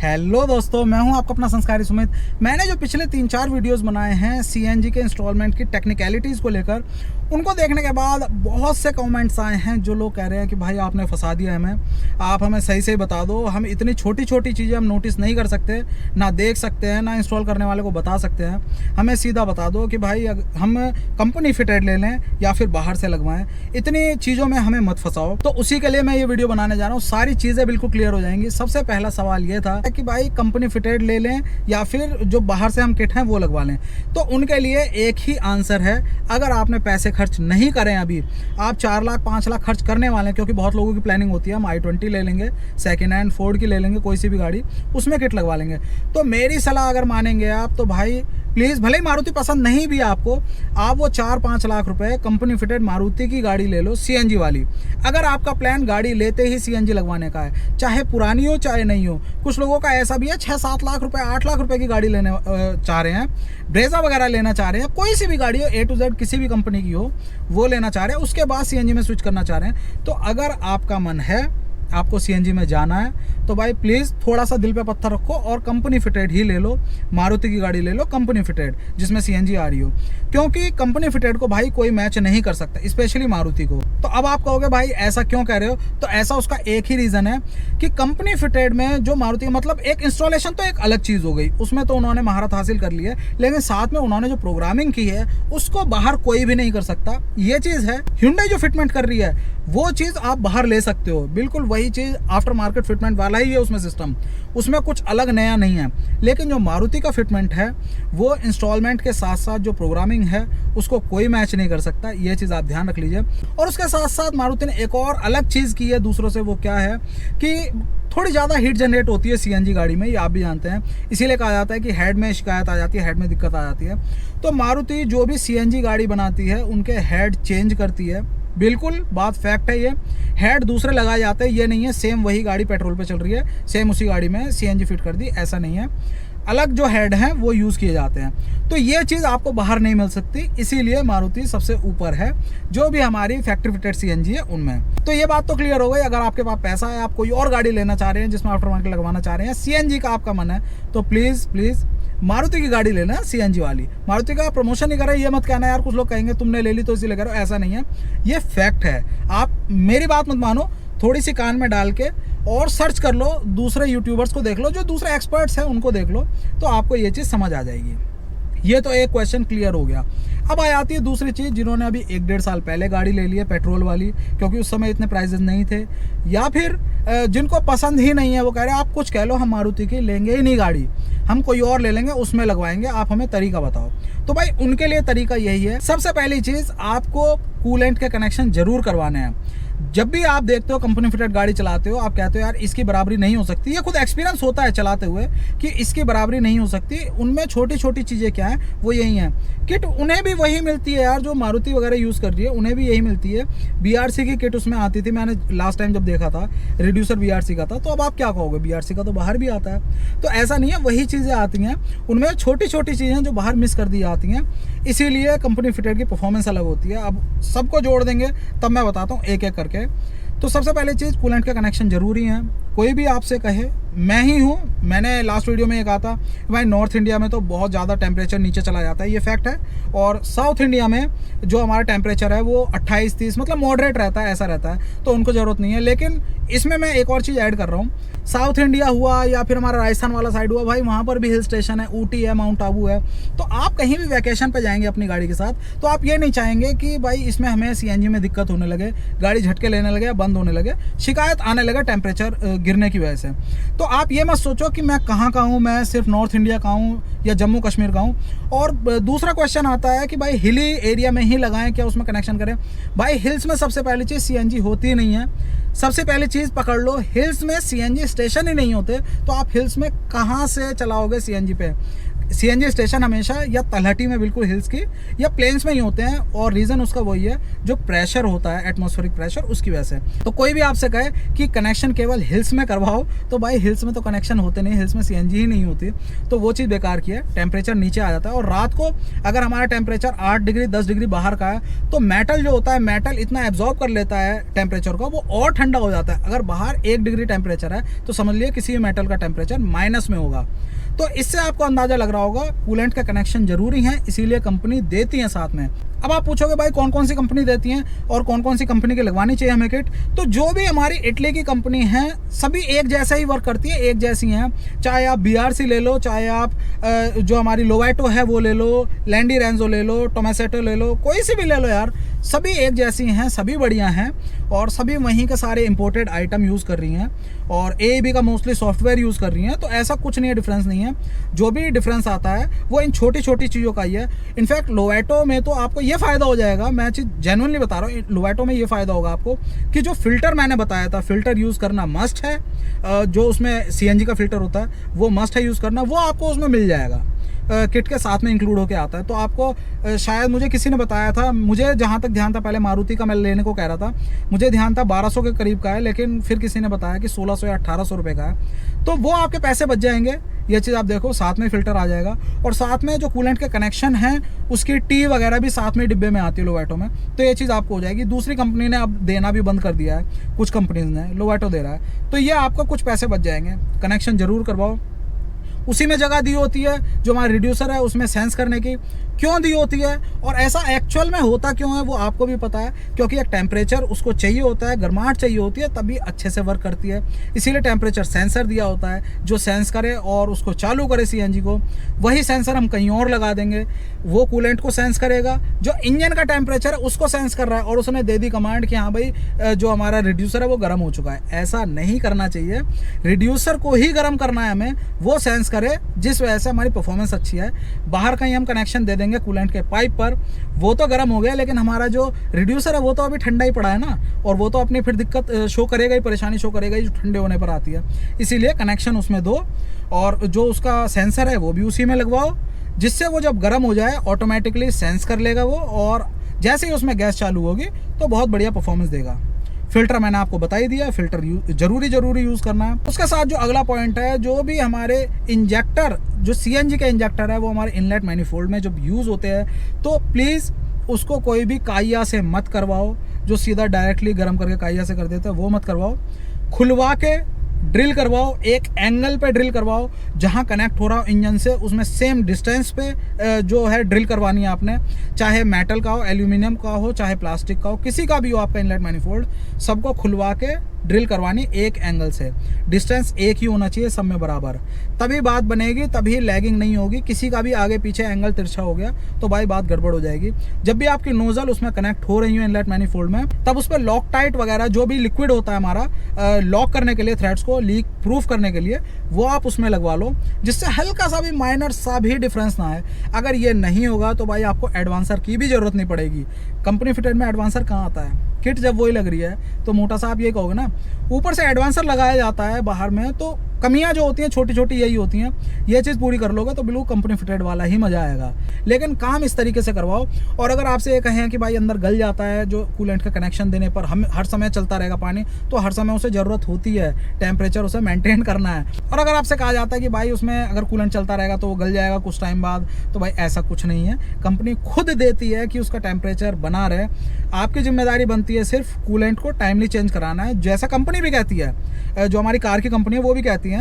Hello दोस्तों, मैं हूं आपका अपना संस्कारी सुमित। मैंने जो पिछले 3-4 वीडियोस बनाए हैं सीएनजी के इंस्टॉलमेंट की टेक्निकलिटीज़ को लेकर, उनको देखने के बाद बहुत से कमेंट्स आए हैं जो लोग कह रहे हैं कि भाई आपने फंसा दिया हमें, आप हमें सही से बता दो। हम इतनी छोटी छोटी चीज़ें हम नोटिस नहीं कर सकते, ना देख सकते हैं, ना इंस्टॉल करने वाले को बता सकते हैं। हमें सीधा बता दो कि भाई हम कंपनी फिटेड ले लें या फिर बाहर से लगवाएं। इतनी चीज़ों में हमें मत फंसाओ। तो उसी के लिए मैं ये वीडियो बनाने जा रहा हूँ। सारी चीज़ें बिल्कुल क्लियर हो जाएंगी। सबसे पहला सवाल ये था कि भाई कंपनी फिटेड ले लें या फिर जो बाहर से हम किट हैं वो लगवा लें। तो उनके लिए एक ही आंसर है। अगर आपने पैसे खर्च नहीं करें, अभी आप 4 लाख 5 लाख खर्च करने वाले हैं, क्योंकि बहुत लोगों की प्लानिंग होती है हम i20 ले लेंगे, सेकेंड हैंड फोर्ड की ले लेंगे, कोई सी भी गाड़ी, उसमें किट लगवा लेंगे। तो मेरी सलाह अगर मानेंगे आप तो भाई प्लीज़, भले ही मारुति पसंद नहीं भी आपको, आप वो 4-5 लाख रुपए कंपनी फिटेड मारुति की गाड़ी ले लो, सीएनजी वाली। अगर आपका प्लान गाड़ी लेते ही सीएनजी लगवाने का है, चाहे पुरानी हो चाहे नहीं हो। कुछ लोगों का ऐसा भी है 6-7 लाख रुपए 8 लाख रुपए की गाड़ी लेने चाह रहे हैं, ब्रेजा वगैरह लेना चाह रहे हैं, कोई सी भी गाड़ी हो A to Z किसी भी कंपनी की हो वो लेना चाह रहे हैं, उसके बाद सीएनजी में स्विच करना चाह रहे हैं। तो अगर आपका मन है, आपको सीएनजी में जाना है, तो भाई प्लीज़ थोड़ा सा दिल पे पत्थर रखो और कंपनी फिटेड ही ले लो। मारुति की गाड़ी ले लो कंपनी फिटेड जिसमें सीएनजी आ रही हो, क्योंकि कंपनी फिटेड को भाई कोई मैच नहीं कर सकता, स्पेशली मारुति को। तो अब आप कहोगे भाई ऐसा क्यों कह रहे हो, तो ऐसा उसका एक ही रीज़न है कि कंपनी फिटेड में जो मारुति, मतलब एक इंस्टॉलेशन तो एक अलग चीज़ हो गई, उसमें तो उन्होंने महारत हासिल कर ली है, लेकिन साथ में उन्होंने जो प्रोग्रामिंग की है उसको बाहर कोई भी नहीं कर सकता। ये चीज़ है। Hyundai जो फिटमेंट कर रही है वो चीज़ आप बाहर ले सकते हो, बिल्कुल वही चीज़ आफ्टर मार्केट फिटमेंट वाला ही है उसमें सिस्टम, उसमें कुछ अलग नया नहीं है। लेकिन जो मारुति का फिटमेंट है वो इंस्टॉलमेंट के साथ साथ जो प्रोग्रामिंग है उसको कोई मैच नहीं कर सकता। ये चीज़ आप ध्यान रख लीजिए। और उसके साथ साथ मारुति ने एक और अलग चीज़ की है दूसरों से, वो क्या है कि थोड़ी ज़्यादा हीट जनरेट होती है सीएनजी गाड़ी में, ये आप भी जानते हैं। इसीलिए कहा जाता है कि हेड में शिकायत आ जाती है, हेड में दिक्कत आ जाती है। तो मारुति जो भी सीएनजी गाड़ी बनाती है उनके हेड चेंज करती है, बिल्कुल बात फैक्ट है। ये हेड दूसरे लगाए जाते हैं, ये नहीं है सेम वही गाड़ी पेट्रोल पे चल रही है, सेम उसी गाड़ी में सीएनजी फिट कर दी, ऐसा नहीं है। अलग जो हेड हैं वो यूज़ किए जाते हैं। तो ये चीज़ आपको बाहर नहीं मिल सकती, इसीलिए मारुति सबसे ऊपर है जो भी हमारी फैक्ट्री फिटेड सीएनजी है उनमें। तो ये बात तो क्लियर हो गई। अगर आपके पास पैसा है, आप कोई और गाड़ी लेना चाह रहे हैं जिसमें आफ्टर मार्केट लगवाना चाह रहे हैं, सीएनजी का आपका मन है, तो प्लीज़ मारुति की गाड़ी लेना, सीएनजी वाली। मारुति का प्रमोशन नहीं कर रहे, ये मत कहना यार, कुछ लोग कहेंगे तुमने ले ली तो इसीलिए करो, ऐसा नहीं है, ये फैक्ट है। आप मेरी बात मत मानो, थोड़ी सी कान में डाल के और सर्च कर लो, दूसरे यूट्यूबर्स को देख लो, जो दूसरे एक्सपर्ट्स हैं उनको देख लो, तो आपको ये चीज़ समझ आ जाएगी। ये तो एक क्वेश्चन क्लियर हो गया। अब आ जाती है दूसरी चीज़, जिन्होंने अभी 1-1.5 साल पहले गाड़ी ले ली है पेट्रोल वाली, क्योंकि उस समय इतने प्राइजेस नहीं थे, या फिर जिनको पसंद ही नहीं है, वो कह रहे हैं आप कुछ कह लो, हम मारुति की लेंगे ही नहीं गाड़ी, हम कोई और ले लेंगे, उसमें लगवाएंगे, आप हमें तरीका बताओ। तो भाई उनके लिए तरीका यही है। सबसे पहली चीज़, आपको कूलेंट के कनेक्शन जरूर करवाने हैं। जब भी आप देखते हो कंपनी फिटेड गाड़ी चलाते हो, आप कहते हो यार इसकी बराबरी नहीं हो सकती, ये खुद एक्सपीरियंस होता है चलाते हुए कि इसकी बराबरी नहीं हो सकती। उनमें छोटी छोटी चीज़ें क्या हैं, वो यही हैं। किट उन्हें भी वही मिलती है यार जो मारुति वगैरह यूज़ कर रही है, उन्हें भी यही मिलती है। बीआरसी की किट उसमें आती थी, मैंने लास्ट टाइम जब देखा था रिड्यूसर बीआरसी का था। तो अब आप क्या कहोगे, बीआरसी का तो बाहर भी आता है, तो ऐसा नहीं है, वही चीज़ें आती हैं। उनमें छोटी छोटी चीज़ें जो बाहर मिस कर दी जाती हैं, इसीलिए कंपनी फिटेड की परफॉर्मेंस अलग होती है। अब सबको जोड़ देंगे तब मैं बताता हूँ एक एक करके। तो सबसे पहले चीज़, कूलेंट का कनेक्शन जरूरी है। कोई भी आपसे कहे, मैं ही हूँ, मैंने लास्ट वीडियो में ये कहा था भाई नॉर्थ इंडिया में तो बहुत ज़्यादा टेम्परेचर नीचे चला जाता है, ये फैक्ट है। और साउथ इंडिया में जो हमारा टेम्परेचर है वो 28-30 मतलब मॉडरेट रहता है, ऐसा रहता है, तो उनको ज़रूरत नहीं है। लेकिन इसमें मैं एक और चीज़ ऐड कर रहा हूँ, साउथ इंडिया हुआ या फिर हमारा राजस्थान वाला साइड हुआ, भाई वहाँ पर भी हिल स्टेशन है, ऊटी है, माउंट आबू है। तो आप कहीं भी वैकेशन पे जाएंगे अपनी गाड़ी के साथ, तो आप ये नहीं चाहेंगे कि भाई इसमें हमें सीएनजी में दिक्कत होने लगे, गाड़ी झटके लेने लगे, बंद होने लगे, शिकायत आने लगे टेम्परेचर गिरने की वजह से। तो आप ये मत सोचो कि मैं कहाँ का हूँ, मैं सिर्फ नॉर्थ इंडिया का हूँ या जम्मू कश्मीर का हूँ। और दूसरा क्वेश्चन आता है कि भाई हिली एरिया में ही लगाएं क्या, उसमें कनेक्शन करें। भाई हिल्स में सबसे पहली चीज़ सीएनजी होती नहीं है। सबसे पहली चीज़ पकड़ लो, हिल्स में सीएनजी स्टेशन ही नहीं होते, तो आप हिल्स में कहाँ से चलाओगे सीएनजी पे। सीएनजी स्टेशन हमेशा या तलहटी में बिल्कुल हिल्स की या प्लेन्स में ही होते हैं, और रीज़न उसका वही है जो प्रेशर होता है, एटमॉस्फेरिक प्रेशर, उसकी वजह से। तो कोई भी आपसे कहे कि कनेक्शन केवल हिल्स में करवाओ, तो भाई हिल्स में तो कनेक्शन होते नहीं, हिल्स में सीएनजी ही नहीं होती, तो वो चीज़ बेकार की है। टेम्परेचर नीचे आ जाता है, और रात को अगर हमारा टेम्परेचर 8 डिग्री 10 डिग्री बाहर का है तो मेटल जो होता है, मेटल इतना एब्जॉर्ब कर लेता है टेम्परेचर को, वो और ठंडा हो जाता है। अगर बाहर 1 डिग्री टेम्परेचर है तो समझ लिए किसी भी मेटल का टेम्परेचर माइनस में होगा। तो इससे आपको अंदाजा लग रहा होगा कूलेंट का कनेक्शन जरूरी है, इसीलिए कंपनी देती है साथ में। अब आप पूछोगे भाई कौन कौन सी कंपनी देती हैं और कौन कौन सी कंपनी की लगवानी चाहिए हमें किट। तो जो भी हमारी इटली की कंपनी है सभी एक जैसा ही वर्क करती है, एक जैसी हैं। चाहे आप बीआरसी ले लो, चाहे आप जो हमारी लोवाटो है वो ले लो, लैंडी रेंजो ले लो, टोमासेटो ले लो, कोई सी भी ले लो यार, सभी एक जैसी हैं, सभी बढ़िया हैं, और सभी वहीं के सारे इंपोर्टेड आइटम यूज़ कर रही हैं, और AEB का मोस्टली सॉफ्टवेयर यूज़ कर रही हैं। तो ऐसा कुछ नहीं है, डिफरेंस नहीं है। जो भी डिफरेंस आता है वो इन छोटी छोटी चीज़ों का ही है। इनफैक्ट लोवाटो में तो आपको ये फ़ायदा हो जाएगा, मैं चीज़ जेन्युइनली बता रहा हूँ, लोवाटो में ये फ़ायदा होगा आपको कि जो फ़िल्टर मैंने बताया था, फ़िल्टर यूज़ करना मस्ट है। जो उसमें CNG का फ़िल्टर होता है वो मस्ट है यूज़ करना, वो आपको उसमें मिल जाएगा, किट के साथ में इंक्लूड होके आता है। तो आपको शायद मुझे किसी ने बताया था, मुझे जहाँ तक ध्यान था, पहले मारुति का मैं लेने को कह रहा था, मुझे ध्यान था 1200 के करीब का है, लेकिन फिर किसी ने बताया कि 1600 या 1800 रुपये का है। तो वो आपके पैसे बच जाएंगे, ये चीज़ आप देखो, साथ में फ़िल्टर आ जाएगा, और साथ में जो कूलेंट के कनेक्शन हैं उसकी टी वगैरह भी साथ में डिब्बे में आती है लोवाटो में। तो ये चीज़ आपको हो जाएगी। दूसरी कंपनी ने अब देना भी बंद कर दिया है, कुछ कंपनीज ने, लोवाटो दे रहा है, तो ये आपको कुछ पैसे बच जाएंगे। कनेक्शन ज़रूर करवाओ। उसी में जगह दी होती है जो हमारा रिड्यूसर है उसमें सेंस करने की, क्यों दी होती है और ऐसा एक्चुअल में होता क्यों है वो आपको भी पता है, क्योंकि एक टेम्परेचर उसको चाहिए होता है, गर्माहट चाहिए होती है, तभी अच्छे से वर्क करती है। इसीलिए टेम्परेचर सेंसर दिया होता है जो सेंस करे और उसको चालू करे CNG को। वही सेंसर हम कहीं और लगा देंगे, वो कूलेंट को सेंस करेगा, जो इंजन का टेम्परेचर है उसको सेंस कर रहा है, और उसने दे दी कमांड कि हाँ भाई जो हमारा रिड्यूसर है वो गर्म हो चुका है। ऐसा नहीं करना चाहिए, रिड्यूसर को ही गर्म करना है हमें, वो सेंस करे, जिस वजह से हमारी परफॉर्मेंस अच्छी है। बाहर कहीं हम कनेक्शन दे देंगे कूलेंट के पाइप पर, वो तो गर्म हो गया, लेकिन हमारा जो रिड्यूसर है वो तो अभी ठंडा ही पड़ा है ना, और वो तो अपनी फिर दिक्कत शो करेगा ही, परेशानी शो करेगा ही जो ठंडे होने पर आती है। इसीलिए कनेक्शन उसमें दो, और जो उसका सेंसर है वो भी उसी में लगवाओ, जिससे वो जब गर्म हो जाए ऑटोमेटिकली सेंस कर लेगा वो, और जैसे ही उसमें गैस चालू होगी तो बहुत बढ़िया परफॉर्मेंस देगा। फिल्टर मैंने आपको बता ही दिया, फिल्टर जरूरी यूज़ करना है। उसके साथ जो अगला पॉइंट है, जो भी हमारे इंजेक्टर, जो CNG के इंजेक्टर है वो हमारे इनलेट मैनिफोल्ड में जब यूज़ होते हैं, तो प्लीज़ उसको कोई भी काइया से मत करवाओ, जो सीधा डायरेक्टली गर्म करके काइया से कर देते हैं वो मत करवाओ। खुलवा के ड्रिल करवाओ, एक एंगल पे ड्रिल करवाओ, जहाँ कनेक्ट हो रहा हो इंजन से उसमें सेम डिस्टेंस पे जो है ड्रिल करवानी है आपने, चाहे मेटल का हो, एल्यूमिनियम का हो, चाहे प्लास्टिक का हो, किसी का भी हो आपका इनलेट मैनिफोल्ड, सबको खुलवा के ड्रिल करवानी एक एंगल से। डिस्टेंस एक ही होना चाहिए सब में बराबर, तभी बात बनेगी, तभी लैगिंग नहीं होगी। किसी का भी आगे पीछे एंगल तिरछा हो गया तो भाई बात गड़बड़ हो जाएगी। जब भी आपकी नोजल उसमें कनेक्ट हो रही हो इनलेट मैनिफोल्ड में, तब उस पर लॉक टाइट वगैरह जो भी लिक्विड होता है हमारा लॉक करने के लिए, थ्रेड्स को लीक प्रूफ करने के लिए, वो आप उसमें लगवा लो, जिससे हल्का सा भी माइनर सा भी डिफरेंस ना आए। अगर ये नहीं होगा तो भाई आपको एडवांसर की भी जरूरत नहीं पड़ेगी। कंपनी फिटेड में एडवांसर कहाँ आता है, किट जब वही लग रही है, तो मोटा सा आप ये कहोगे ना, ऊपर से एडवांसर लगाया जाता है बाहर में, तो कमियां जो होती हैं छोटी छोटी यही होती हैं। ये चीज़ पूरी कर लोगे तो बिल्कुल कंपनी फिटेड वाला ही मज़ा आएगा। लेकिन काम इस तरीके से करवाओ। और अगर आपसे ये कहें कि भाई अंदर गल जाता है जो कूलेंट का कनेक्शन देने पर, हम हर समय चलता रहेगा पानी, तो हर समय उसे ज़रूरत होती है, टेम्परेचर उसे मेंटेन करना है। और अगर आपसे कहा जाता है कि भाई उसमें अगर कूलेंट चलता रहेगा तो वो गल जाएगा कुछ टाइम बाद, तो भाई ऐसा कुछ नहीं है। कंपनी खुद देती है कि उसका टेम्परेचर बना रहे, आपकी जिम्मेदारी बनती है सिर्फ कूलेंट को टाइमली चेंज कराना है, जैसा कंपनी भी कहती है। जो हमारी कार की कंपनी है वो भी कहती हैं,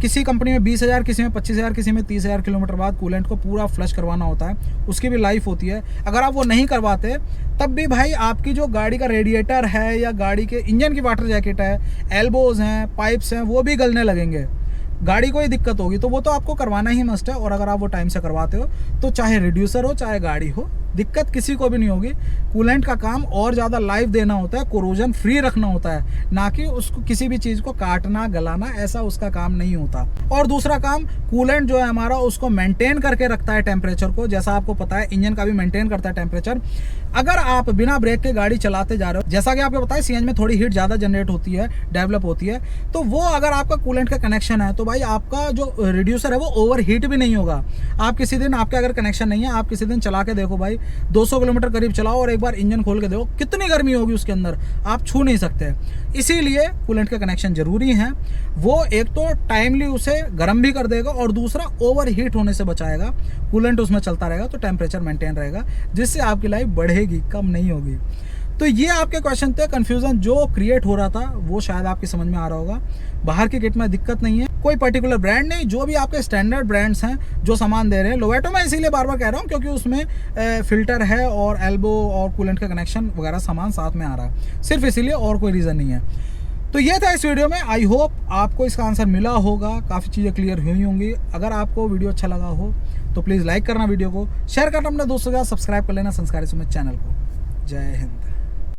किसी कंपनी में 20,000, किसी में 25,000, किसी में 30,000 किलोमीटर बाद कूलेंट को पूरा फ्लश करवाना होता है, उसकी भी लाइफ होती है। अगर आप वो नहीं करवाते तब भी भाई आपकी जो गाड़ी का रेडिएटर है या गाड़ी के इंजन की वाटर जैकेट है, एल्बोज हैं, पाइप्स हैं, वो भी गलने लगेंगे, गाड़ी को ही दिक्कत होगी। तो वो तो आपको करवाना ही मस्ट है। और अगर आप वो टाइम से करवाते हो तो चाहे रिड्यूसर हो चाहे गाड़ी हो, दिक्कत किसी को भी नहीं होगी। कूलेंट का काम और ज़्यादा लाइफ देना होता है, कोरोजन फ्री रखना होता है, ना कि उसको किसी भी चीज़ को काटना गलाना, ऐसा उसका काम नहीं होता। और दूसरा काम, कूलेंट जो है हमारा उसको मेंटेन करके रखता है टेम्परेचर को, जैसा आपको पता है इंजन का भी मेंटेन करता है टेम्परेचर। अगर आप बिना ब्रेक के गाड़ी चलाते जा रहे हो, जैसा कि आपको पता है CNG में थोड़ी हीट ज़्यादा जनरेट होती है, डेवलप होती है, तो वो अगर आपका कूलेंट का कनेक्शन है तो भाई आपका जो रिड्यूसर है वो ओवर हीट भी नहीं होगा। आप किसी दिन, आपके अगर कनेक्शन नहीं है, आप किसी दिन चला के देखो भाई, 200 किलोमीटर करीब चलाओ और एक बार इंजन खोल के देखो, कितनी गर्मी होगी उसके अंदर, आप छू नहीं सकते। इसीलिए कूलेंट का कनेक्शन जरूरी है। वो एक तो टाइमली उसे गर्म भी कर देगा और दूसरा ओवर हीट होने से बचाएगा। कूलेंट उसमें चलता रहेगा तो टेम्परेचर मेंटेन रहेगा, जिससे आपकी लाइफ बढ़ेगी, कम नहीं होगी। तो ये आपके क्वेश्चन थे, कंफ्यूजन जो क्रिएट हो रहा था वो शायद आपकी समझ में आ रहा होगा। बाहर की किट में दिक्कत नहीं है, कोई पर्टिकुलर ब्रांड नहीं, जो भी आपके स्टैंडर्ड ब्रांड्स हैं जो सामान दे रहे हैं। लोवेटो में इसीलिए बार बार कह रहा हूँ क्योंकि उसमें फिल्टर है और एल्बो और कूलेंट का कनेक्शन वगैरह सामान साथ में आ रहा है, सिर्फ इसीलिए, और कोई रीज़न नहीं है। तो ये था इस वीडियो में। आई होप आपको इसका आंसर मिला होगा, काफ़ी चीज़ें क्लियर हुई होंगी। अगर आपको वीडियो अच्छा लगा हो तो प्लीज़ लाइक करना वीडियो को, शेयर करना अपने दोस्तों के साथ, सब्सक्राइब कर लेना संस्कारी सुमित चैनल को। जय हिंद।